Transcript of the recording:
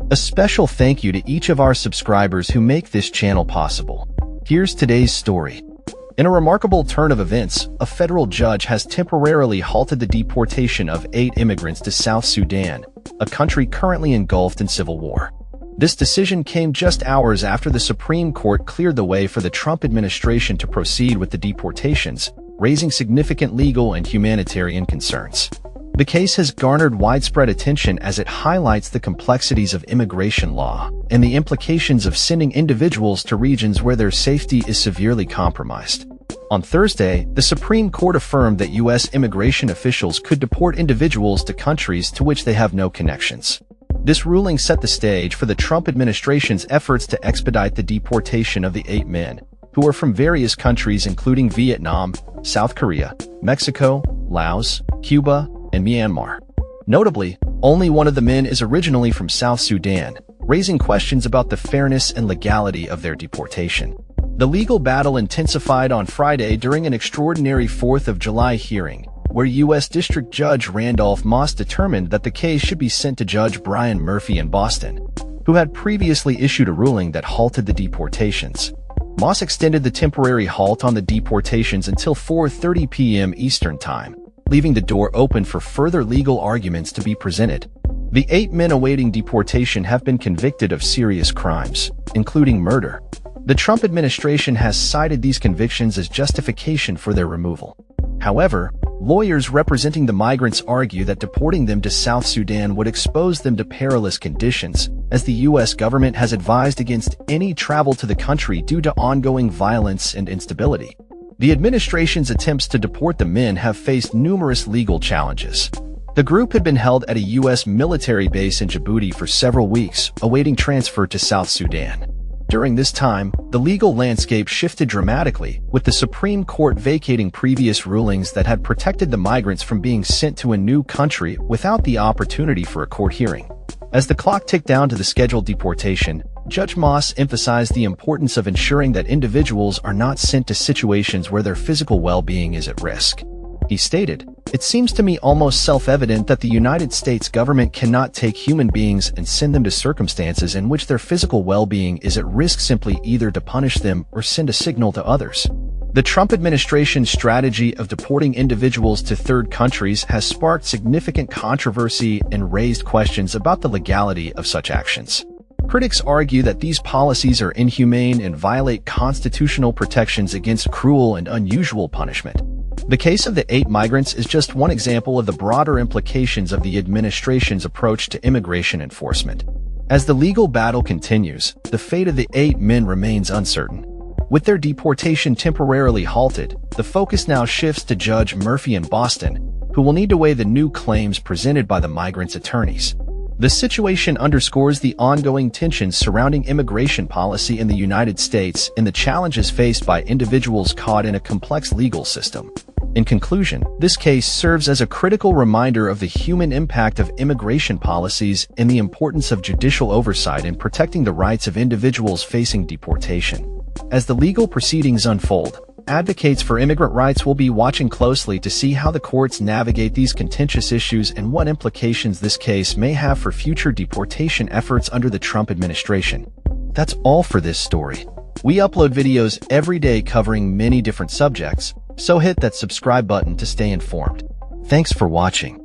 A special thank you to each of our subscribers who make this channel possible. Here's today's story. In a remarkable turn of events, a federal judge has temporarily halted the deportation of 8 immigrants to South Sudan, a country currently engulfed in civil war. This decision came just hours after the Supreme Court cleared the way for the Trump administration to proceed with the deportations, raising significant legal and humanitarian concerns. The case has garnered widespread attention as it highlights the complexities of immigration law and the implications of sending individuals to regions where their safety is severely compromised. On Thursday, the Supreme Court affirmed that U.S. immigration officials could deport individuals to countries to which they have no connections. This ruling set the stage for the Trump administration's efforts to expedite the deportation of the 8 men, who are from various countries including Vietnam, South Korea, Mexico, Laos, Cuba, and Myanmar. Notably, only one of the men is originally from South Sudan, raising questions about the fairness and legality of their deportation. The legal battle intensified on Friday during an extraordinary 4th of July hearing, where U.S. District Judge Randolph Moss determined that the case should be sent to Judge Brian Murphy in Boston, who had previously issued a ruling that halted the deportations. Moss extended the temporary halt on the deportations until 4:30 p.m. Eastern Time, leaving the door open for further legal arguments to be presented. The 8 men awaiting deportation have been convicted of serious crimes, including murder. The Trump administration has cited these convictions as justification for their removal. However, lawyers representing the migrants argue that deporting them to South Sudan would expose them to perilous conditions, as the U.S. government has advised against any travel to the country due to ongoing violence and instability. The administration's attempts to deport the men have faced numerous legal challenges. The group had been held at a U.S. military base in Djibouti for several weeks, awaiting transfer to South Sudan. During this time, the legal landscape shifted dramatically, with the Supreme Court vacating previous rulings that had protected the migrants from being sent to a new country without the opportunity for a court hearing. As the clock ticked down to the scheduled deportation, Judge Moss emphasized the importance of ensuring that individuals are not sent to situations where their physical well-being is at risk. He stated, "It seems to me almost self-evident that the United States government cannot take human beings and send them to circumstances in which their physical well-being is at risk simply either to punish them or send a signal to others." The Trump administration's strategy of deporting individuals to third countries has sparked significant controversy and raised questions about the legality of such actions. Critics argue that these policies are inhumane and violate constitutional protections against cruel and unusual punishment. The case of the 8 migrants is just one example of the broader implications of the administration's approach to immigration enforcement. As the legal battle continues, the fate of the 8 men remains uncertain. With their deportation temporarily halted, the focus now shifts to Judge Murphy in Boston, who will need to weigh the new claims presented by the migrants' attorneys. The situation underscores the ongoing tensions surrounding immigration policy in the United States and the challenges faced by individuals caught in a complex legal system. In conclusion, this case serves as a critical reminder of the human impact of immigration policies and the importance of judicial oversight in protecting the rights of individuals facing deportation. As the legal proceedings unfold, advocates for immigrant rights will be watching closely to see how the courts navigate these contentious issues and what implications this case may have for future deportation efforts under the Trump administration. That's all for this story. We upload videos every day covering many different subjects, so hit that subscribe button to stay informed. Thanks for watching.